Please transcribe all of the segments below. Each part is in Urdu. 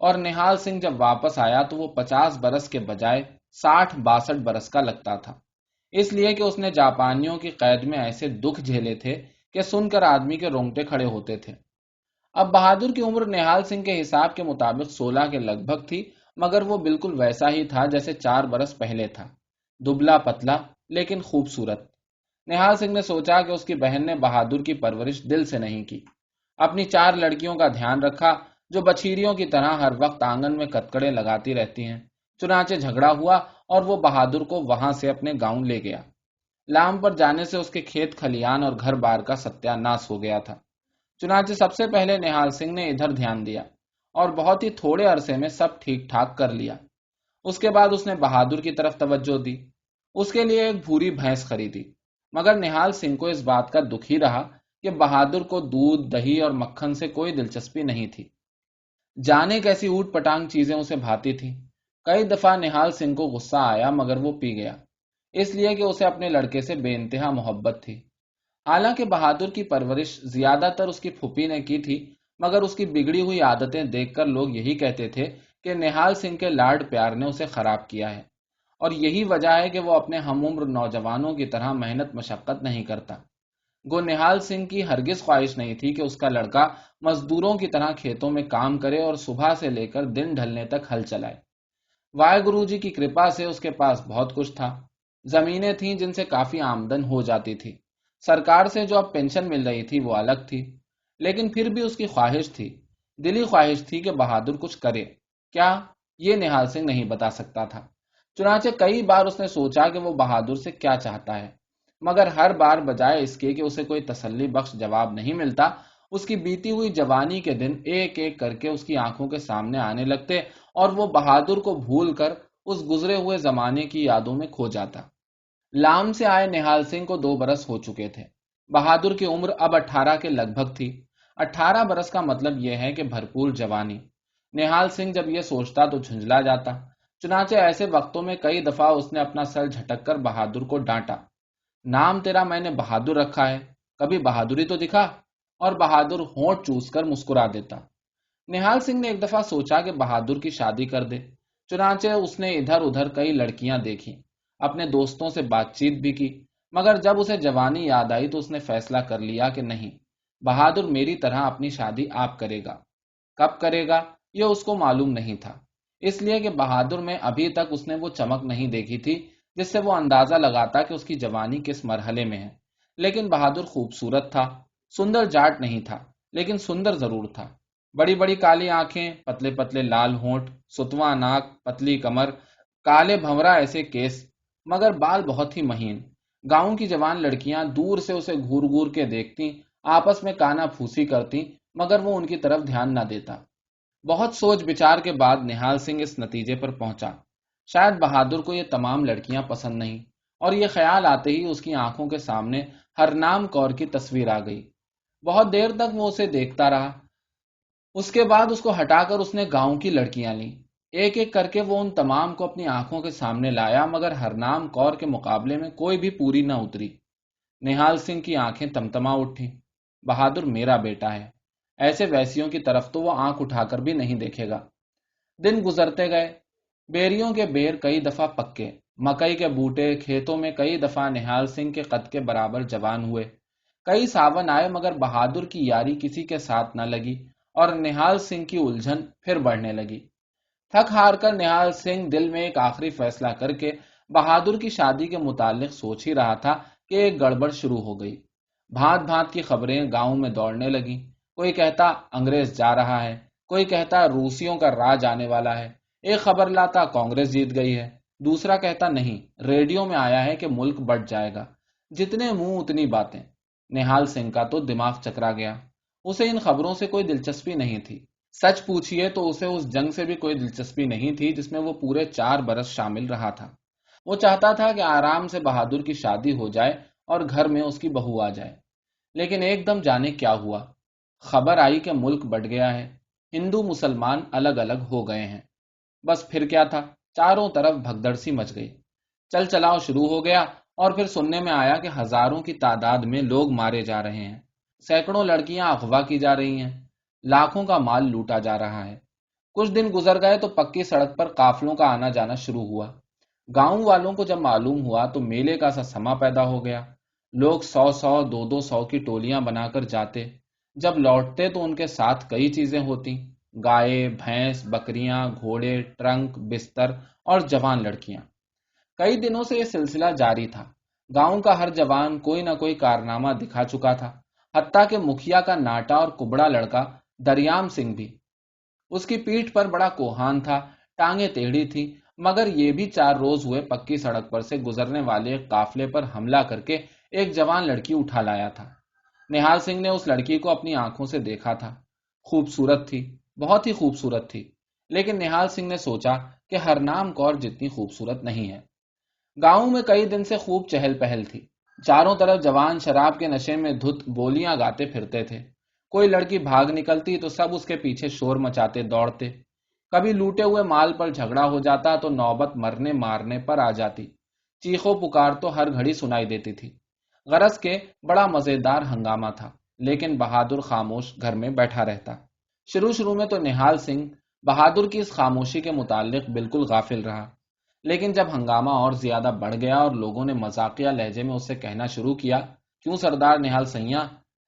اور نہال سنگھ جب واپس آیا تو وہ 50 برس کے بجائے 60-62 برس کا لگتا تھا، اس لیے کہ اس نے جاپانیوں کی قید میں ایسے دکھ جھیلے تھے کہ سن کر آدمی کے رونگٹے کھڑے ہوتے تھے۔ اب بہادر کی عمر نہال سنگھ کے حساب کے مطابق 16 کے لگ بھگ تھی، مگر وہ بالکل ویسا ہی تھا جیسے 4 برس پہلے تھا، دبلا پتلا لیکن خوبصورت۔ نہال سنگھ نے سوچا کہ اس کی بہن نے بہادر کی پرورش دل سے نہیں کی، اپنی 4 لڑکیوں کا دھیان رکھا جو بچھیریوں کی طرح ہر وقت آنگن میں کتکڑے لگاتی رہتی ہیں۔ چنانچہ جھگڑا ہوا اور وہ بہادر کو وہاں سے اپنے گاؤں لے گیا۔ لام پر جانے سے اس کے کھیت کھلیان اور گھر بار کا ستیہ ناش ہو گیا تھا۔ چنانچہ سب سے پہلے نہال سنگھ نے ادھر دھیان دیا اور بہت ہی تھوڑے عرصے میں سب ٹھیک ٹھاک کر لیا۔ اس کے بعد اس نے بہادر کی طرف توجہ دی، اس کے لیے ایک بھوری بھینس خریدی، مگر نہال سنگھ کو اس بات کا دکھ ہی رہا کہ بہادر کو دودھ دہی اور مکھن سے کوئی دلچسپی نہیں تھی، جانے کیسی اوٹ پٹانگ چیزیں اسے بھاتی تھی۔ کئی دفعہ نہال سنگھ کو غصہ آیا مگر وہ پی گیا، اس لیے کہ اسے اپنے لڑکے سے بے انتہا محبت تھی۔ حالانکہ بہادر کی پرورش زیادہ تر اس کی پھوپھی نے کی تھی، مگر اس کی بگڑی ہوئی عادتیں دیکھ کر لوگ یہی کہتے تھے کہ نہال سنگھ کے لاڈ پیار نے اسے خراب کیا ہے، اور یہی وجہ ہے کہ وہ اپنے ہم عمر نوجوانوں کی طرح محنت مشقت نہیں کرتا۔ گو نہال سنگھ کی ہرگز خواہش نہیں تھی کہ اس کا لڑکا مزدوروں کی طرح کھیتوں میں کام کرے اور صبح سے لے کر دن ڈھلنے تک ہل چلائے۔ واحد گرو جی کی کرپا سے اس کے پاس بہت کچھ تھا، زمینیں تھیں جن سے کافی آمدن ہو جاتی تھی، سرکار سے جو اب پینشن مل رہی تھی وہ الگ تھی، لیکن پھر بھی اس کی خواہش تھی، دلی خواہش تھی کہ بہادر کچھ کرے۔ کیا؟ یہ نہال سنگھ نہیں بتا سکتا تھا۔ چنانچہ کئی بار اس نے سوچا کہ وہ بہادر سے کیا چاہتا ہے، مگر ہر بار بجائے اس کے کہ اسے کوئی تسلی بخش جواب نہیں ملتا، اس کی بیتی ہوئی جوانی کے دن ایک ایک کر کے اس کی آنکھوں کے سامنے آنے لگتے اور وہ بہادر کو بھول کر اس گزرے ہوئے زمانے کی یادوں میں کھو جاتا۔ لام سے آئے نہال سنگھ کو 2 برس ہو چکے تھے، بہادر کی عمر اب 18 کے لگ بھگ تھی۔ 18 برس کا مطلب یہ ہے کہ بھرپور جوانی۔ نہال سنگھ جب یہ سوچتا تو جھنجلا جاتا، چنانچہ ایسے وقتوں میں کئی دفعہ اس نے اپنا سر جھٹک کر بہادر کو ڈانٹا، نام تیرا میں نے بہادر رکھا ہے، کبھی بہادری تو دکھا، اور بہادر ہونٹ چوس کر مسکرا دیتا۔ نہال سنگھ نے ایک دفعہ سوچا کہ بہادر کی شادی کر دے، چنانچہ اس نے ادھر ادھر کئی لڑکیاں دیکھی، اپنے دوستوں سے بات چیت بھی کی، مگر جب اسے جوانی یاد آئی تو اس نے فیصلہ کر لیا کہ نہیں، بہادر میری طرح اپنی شادی آپ کرے گا۔ کب کرے گا یہ اس کو معلوم نہیں تھا، اس لیے کہ بہادر میں ابھی تک اس نے وہ چمک نہیں دیکھی تھی جس سے وہ اندازہ لگاتا کہ اس کی جوانی کس مرحلے میں ہے۔ لیکن بہادر خوبصورت تھا، سندر جاٹ نہیں تھا، لیکن سندر ضرور تھا۔ بڑی بڑی کالی آنکھیں، پتلے پتلے لال ہونٹ، ستواں ناک، پتلی کمر، کالے بھنورا ایسے کیس، مگر بال بہت ہی مہین۔ گاؤں کی جوان لڑکیاں دور سے اسے گھور گھور کے دیکھتی، آپس میں کانا پھوسی کرتی، مگر وہ ان کی طرف دھیان نہ دیتا۔ بہت سوچ بچار کے بعد نہال سنگھ اس نتیجے پر پہنچا، شاید بہادر کو یہ تمام لڑکیاں پسند نہیں، اور یہ خیال آتے ہی اس کی آنکھوں کے سامنے ہرنام کور کی تصویر آ گئی۔ بہت دیر تک وہ اسے دیکھتا رہا، اس کے بعد اس کو ہٹا کر اس نے گاؤں کی لڑکیاں لیں، ایک ایک کر کے وہ ان تمام کو اپنی آنکھوں کے سامنے لایا، مگر ہرنام کور کے مقابلے میں کوئی بھی پوری نہ اتری۔ نہال سنگھ کی آنکھیں تمتما اٹھیں، بہادر میرا بیٹا ہے، ایسے ویسیوں کی طرف تو وہ آنکھ اٹھا کر بھی نہیں دیکھے گا۔ دن گزرتے گئے، بیریوں کے بیر کئی دفعہ پکے، مکئی کے بوٹے کھیتوں میں کئی دفعہ نہال سنگھ کے قد کے برابر جوان ہوئے، کئی ساون آئے، مگر بہادر کی یاری کسی کے ساتھ نہ لگی اور نہال سنگھ کی الجھن پھر بڑھنے لگی۔ تھک ہار کر نہال سنگھ دل میں ایک آخری فیصلہ کر کے بہادر کی شادی کے متعلق سوچ ہی رہا تھا کہ ایک گڑبڑ شروع ہو گئی۔ بھانت بھانت کی خبریں گاؤں میں دوڑنے لگیں، کوئی کہتا انگریز جا رہا ہے، کوئی کہتا روسیوں کا راج آنے والا ہے، ایک خبر لاتا کانگریس جیت گئی ہے، دوسرا کہتا نہیں، ریڈیو میں آیا ہے کہ ملک بٹ جائے گا۔ جتنے منہ اتنی باتیں۔ نہال سنگھ کا تو دماغ چکرا گیا، اسے ان خبروں سے کوئی دلچسپی نہیں تھی۔ سچ پوچھئے تو اسے اس جنگ سے بھی کوئی دلچسپی نہیں تھی جس میں وہ پورے 4 برس شامل رہا تھا۔ وہ چاہتا تھا کہ آرام سے بہادر کی شادی ہو جائے اور گھر میں اس کی بہو آ جائے۔ لیکن ایک دم جانے کیا ہوا، خبر آئی کہ ملک بٹ گیا ہے، ہندو مسلمان الگ الگ ہو گئے ہیں۔ بس پھر کیا تھا، چاروں طرف بھگدڑ سی مچ گئی، چل چلاؤ شروع ہو گیا، اور پھر سننے میں آیا کہ ہزاروں کی تعداد میں لوگ مارے جا رہے ہیں، سینکڑوں لڑکیاں اغوا کی جا رہی ہیں، لاکھوں کا مال لوٹا جا رہا ہے۔ کچھ دن گزر گئے تو پکی سڑک پر قافلوں کا آنا جانا شروع ہوا۔ گاؤں والوں کو جب معلوم ہوا تو میلے کا سا سما پیدا ہو گیا۔ لوگ 100 200 کی ٹولیاں بنا کر جاتے۔ جب لوٹتے تو ان کے ساتھ کئی چیزیں ہوتی: گائے، بھینس، بکریاں، گھوڑے، ٹرنک، بستر اور جوان لڑکیاں۔ کئی دنوں سے یہ سلسلہ جاری تھا۔ گاؤں کا ہر جوان کوئی نہ کوئی کارنامہ دکھا چکا تھا، حتیٰ کہ مکھیا کا ناٹا اور کبڑا لڑکا دریام سنگھ بھی۔ اس کی پیٹھ پر بڑا کوہان تھا، ٹانگیں ٹیڑھی تھی، مگر یہ بھی 4 روز ہوئے پکی سڑک پر سے گزرنے والے ایک قافلے پر حملہ کر کے ایک جوان لڑکی اٹھا لایا تھا۔ نہال سنگھ نے اس لڑکی کو اپنی آنکھوں سے دیکھا تھا۔ خوبصورت تھی، بہت ہی خوبصورت تھی، لیکن نہال سنگھ نے سوچا کہ ہرنام کور جتنی خوبصورت نہیں ہے۔ گاؤں میں کئی دن سے خوب چہل پہل تھی۔ چاروں طرف جوان شراب کے نشے میں دھت بولیاں گاتے پھرتے تھے۔ کوئی لڑکی بھاگ نکلتی تو سب اس کے پیچھے شور مچاتے دوڑتے۔ کبھی لوٹے ہوئے مال پر جھگڑا ہو جاتا تو نوبت مرنے مارنے پر آ جاتی۔ چیخو پکار تو ہر گھڑی سنائی دیتی تھی۔ غرض کے بڑا مزیدار ہنگامہ تھا، لیکن بہادر خاموش گھر میں بیٹھا رہتا۔ شروع میں تو نہال سنگھ بہادر کی اس خاموشی کے متعلق بالکل غافل رہا، لیکن جب ہنگامہ اور زیادہ بڑھ گیا اور لوگوں نے مذاقیہ لہجے میں اس سے کہنا شروع کیا: کیوں سردار نہال سیاں،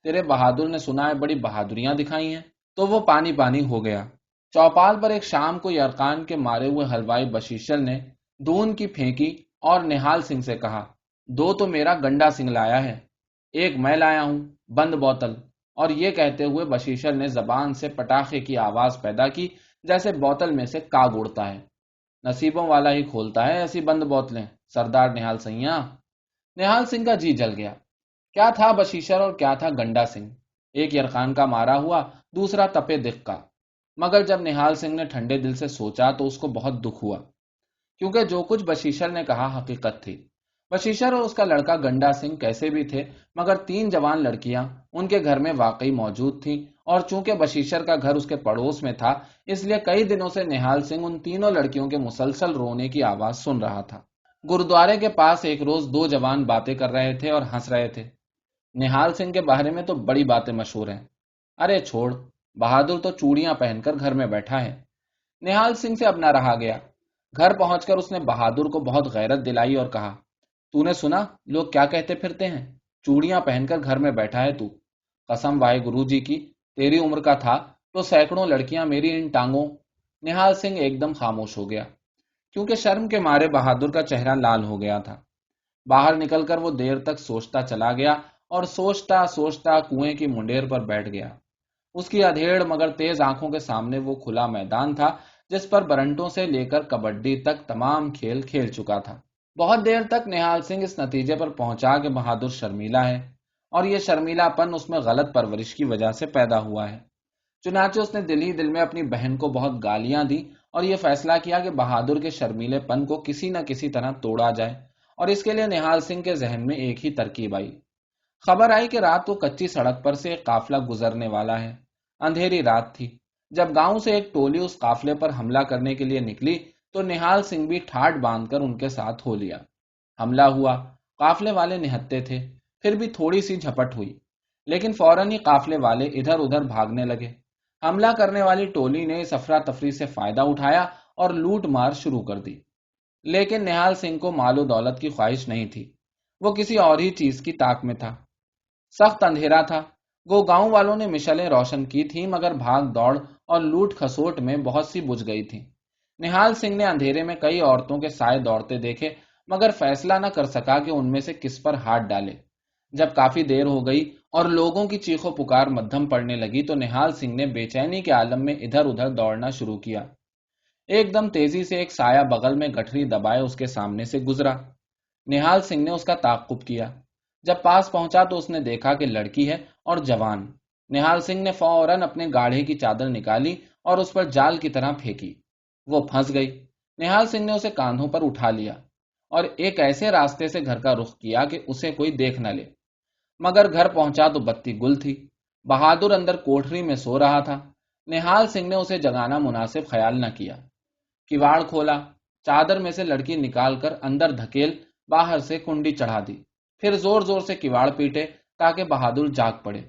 تیرے بہادر نے سنا ہے بڑی بہادریاں دکھائی ہیں، تو وہ پانی پانی ہو گیا۔ چوپال پر ایک شام کو یرقان کے مارے ہوئے حلوائی بشیشل نے دون کی پھینکی اور نہال سنگھ سے کہا: 2 تو میرا گنڈا سنگھ لایا ہے، 1 میں لایا ہوں، بند بوتل۔ اور یہ کہتے ہوئے بشیشل نے زبان سے پٹاخے کی آواز پیدا کی، جیسے بوتل میں سے کاگ اڑتا ہے۔ نصیبوں والا ہی کھولتا ہے ایسی بند بوتلیں، سردار نہال سیاں۔ نہال سنگھ کا جی جل گیا۔ کیا تھا بشیشر اور کیا تھا گنڈا سنگھ؟ ایک یرقان کا مارا ہوا، دوسرا تپے دق کا۔ مگر جب نہال سنگھ نے ٹھنڈے دل سے سوچا تو اس کو بہت دکھ ہوا، کیونکہ جو کچھ بشیشر نے کہا حقیقت تھی۔ بشیشر اور اس کا لڑکا گنڈا سنگھ کیسے بھی تھے، مگر 3 جوان لڑکیاں ان کے گھر میں واقعی موجود تھیں، اور چونکہ بشیشر کا گھر اس کے پڑوس میں تھا، اس لیے کئی دنوں سے نہال سنگھ ان تینوں لڑکیوں کے مسلسل رونے کی آواز سن رہا تھا۔ گرودوارے کے پاس ایک روز 2 جوان باتیں کر رہے تھے اور ہنس رہے تھے۔ نہال سنگھ کے بارے میں تو بڑی باتیں مشہور ہیں۔ ارے چھوڑ، بہادر تو چوڑیاں پہن کر گھر میں بیٹھا ہے۔ نہال سنگھ سے اب نہ رہا گیا۔ گھر پہنچ کر اس نے بہادر کو بہت غیرت دلائی اور کہا: تو نے سنا لوگ کیا کہتے پھرتے ہیں؟ چوڑیاں پہن کر گھر میں بیٹھا ہے تو؟ قسم واحے گرو جی کی، تیری عمر کا تھا تو سینکڑوں لڑکیاں میری ان ٹانگوں۔ نہال سنگھ ایک دم خاموش ہو گیا، کیونکہ شرم کے مارے بہادر کا چہرہ لال ہو گیا تھا۔ باہر نکل کر وہ دیر تک سوچتا چلا گیا اور سوچتا سوچتا کنویں کی منڈیر پر بیٹھ گیا۔ اس کی ادھیڑ مگر تیز آنکھوں کے سامنے وہ کھلا میدان تھا جس پر برنٹوں سے لے کر کبڈی تک تمام کھیل کھیل چکا تھا۔ بہت دیر تک نہال سنگھ اس نتیجے پر پہنچا کہ بہادر شرمیلا ہے، اور یہ شرمیلا پن اس میں غلط پرورش کی وجہ سے پیدا ہوا ہے۔ چنانچہ اس نے دل ہی دل میں اپنی بہن کو بہت گالیاں دی اور یہ فیصلہ کیا کہ بہادر کے شرمیلے پن کو کسی نہ کسی طرح توڑا جائے، اور اس کے لیے نہال سنگھ کے ذہن میں ایک ہی ترکیب آئی۔ خبر آئی کہ رات کو کچی سڑک پر سے ایک قافلہ گزرنے والا ہے۔ اندھیری رات تھی۔ جب گاؤں سے ایک ٹولی اس قافلے پر حملہ کرنے کے لیے نکلی تو نہال سنگھ بھی ٹھاٹھ باندھ کر ان کے ساتھ ہو لیا۔ حملہ ہوا، قافلے والے نہتے تھے، پھر بھی تھوڑی سی جھپٹ ہوئی، لیکن فوراً ہی قافلے والے ادھر ادھر بھاگنے لگے۔ حملہ کرنے والی ٹولی نے اس افراتفری سے فائدہ اٹھایا اور لوٹ مار شروع کر دی۔ لیکن نہال سنگھ کو مال و دولت کی خواہش نہیں تھی، وہ کسی اور ہی چیز کی طاق میں تھا۔ سخت اندھیرا تھا، گاؤں والوں نے مشلیں روشن کی تھیں، مگر بھاگ دوڑ اور لوٹ کھسوٹ میں بہت سی بجھ گئی تھیں۔ نہال سنگھ نے اندھیرے میں کئی عورتوں کے سائے دوڑتے دیکھے، مگر فیصلہ نہ کر سکا کہ ان میں سے کس پر ہاتھ ڈالے۔ جب کافی دیر ہو گئی اور لوگوں کی چیخو پکار مدھم پڑنے لگی تو نہال سنگھ نے بے چینی کے عالم میں ادھر ادھر دوڑنا شروع کیا۔ ایک دم تیزی سے ایک سایہ بغل میں گٹھری دبائے اس کے سامنے سے گزرا۔ نہال سنگھ نے اس کا تعاقب کیا۔ جب پاس پہنچا تو اس نے دیکھا کہ لڑکی ہے اور جوان۔ نہال سنگھ نے فوراً اپنے گاڑھے کی چادر نکالی اور اس پر جال کی طرح پھینکی۔ وہ پھنس گئی۔ نہال سنگھ نے اسے کاندھوں پر اٹھا لیا اور ایک ایسے راستے سے گھر کا رخ کیا کہ اسے کوئی دیکھ نہ لے۔ مگر گھر پہنچا تو بتی گل تھی۔ بہادر اندر کوٹھری میں سو رہا تھا۔ نہال سنگھ نے اسے جگانا مناسب خیال نہ کیا۔ کواڑ کھولا، چادر میں سے لڑکی نکال کر اندر دھکیل باہر سے کنڈی چڑھا دی، پھر زور زور سے کواڑ پیٹے تاکہ بہادر جاگ پڑے۔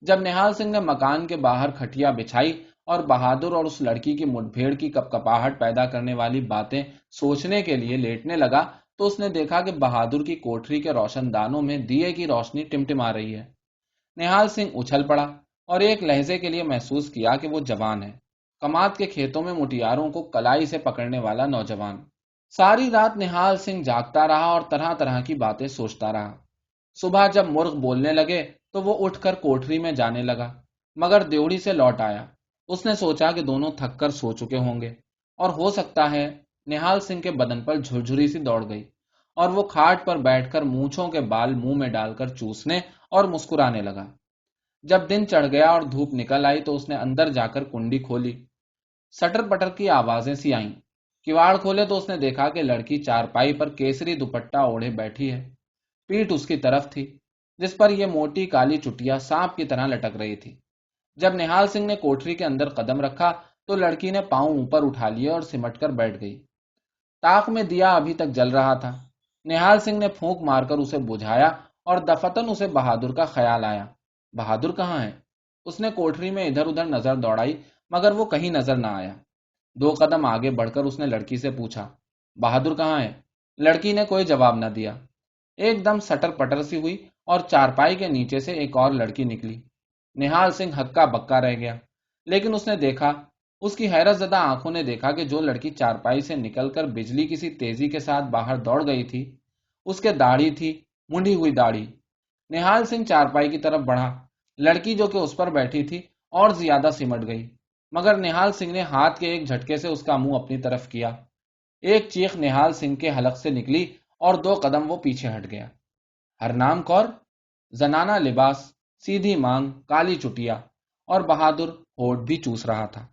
جب نہال سنگھ نے مکان کے باہر کھٹیا بچھائی اور بہادر اور اس لڑکی کی مٹبھیڑ کی کپکپاہٹ پیدا کرنے والی باتیں سوچنے کے لیے لیٹنے لگا تو اس نے دیکھا کہ بہادر کی کوٹری کے روشن دانوں میں دیے کی روشنی ٹمٹما رہی ہے۔ نہال سنگھ اچھل پڑا اور ایک لہجے کے لیے محسوس کیا کہ وہ جوان ہے، کماد کے کھیتوں میں مٹیاروں کو کلائی سے پکڑنے والا نوجوان۔ ساری رات نہال سنگھ جاگتا رہا اور طرح طرح کی باتیں سوچتا رہا۔ صبح جب مرغ بولنے لگے تو وہ اٹھ کر کوٹری میں جانے لگا، مگر دیوڑی سے لوٹ آیا۔ اس نے سوچا کہ دونوں تھک کر سو چکے ہوں گے، اور ہو سکتا ہے نہال سنگھ کے بدن پر جھرجھری سی دوڑ گئی، اور وہ کھاٹ پر بیٹھ کر مونچھوں کے بال منہ میں ڈال کر چوسنے اور مسکرانے لگا۔ جب دن چڑھ گیا اور دھوپ نکل آئی تو اس نے اندر جا کر کنڈی کھولی۔ سٹر پٹر کی آوازیں سی آئیں۔ کواڑ کھولے تو اس نے دیکھا کہ لڑکی چارپائی پر کیسری دوپٹہ اوڑھے بیٹھی ہے۔ پیٹھ اس کی طرف تھی، جس پر یہ موٹی کالی چٹیا سانپ کی طرح لٹک رہی تھی۔ جب نہال سنگھ نے کوٹری کے اندر قدم رکھا تو لڑکی نے پاؤں اوپر اٹھا لیے اور سمٹ کر بیٹھ گئی۔ طاق میں دیا ابھی تک جل رہا تھا۔ نہال سنگھ نے پھونک مار کر اسے بجھایا اور دفتن اسے بہادر کا خیال آیا۔ بہادر کہاں ہے؟ اس نے کوٹری میں ادھر ادھر نظر دوڑائی، مگر وہ کہیں نظر نہ آیا۔ 2 قدم آگے بڑھ کر اس نے لڑکی سے پوچھا، بہادر کہاں ہے؟ لڑکی نے کوئی جواب نہ دیا۔ ایک دم سٹر پٹر سی ہوئی اور چارپائی کے نیچے سے ایک اور لڑکی نکلی۔ نہال سنگھ ہکا بکا رہ گیا، لیکن اس نے دیکھا، اس کی حیرت زدہ آنکھوں نے دیکھا کہ جو لڑکی چارپائی سے نکل کر بجلی کی سی تیزی کے ساتھ باہر دوڑ گئی تھی، اس کے داڑھی تھی، منڈی ہوئی داڑھی۔ نہال سنگھ چارپائی کی طرف بڑھا۔ لڑکی جو کہ اس پر بیٹھی تھی اور زیادہ سمٹ گئی، مگر نہال سنگھ نے ہاتھ کے ایک جھٹکے سے اس کا منہ اپنی طرف کیا۔ ایک چیخ نہال سنگھ کے حلق سے نکلی اور 2 قدم وہ پیچھے ہٹ گیا۔ ہرنام کور، زنانہ لباس، سیدھی مانگ، کالی چٹیا، اور بہادر ہونٹ بھی چوس رہا تھا۔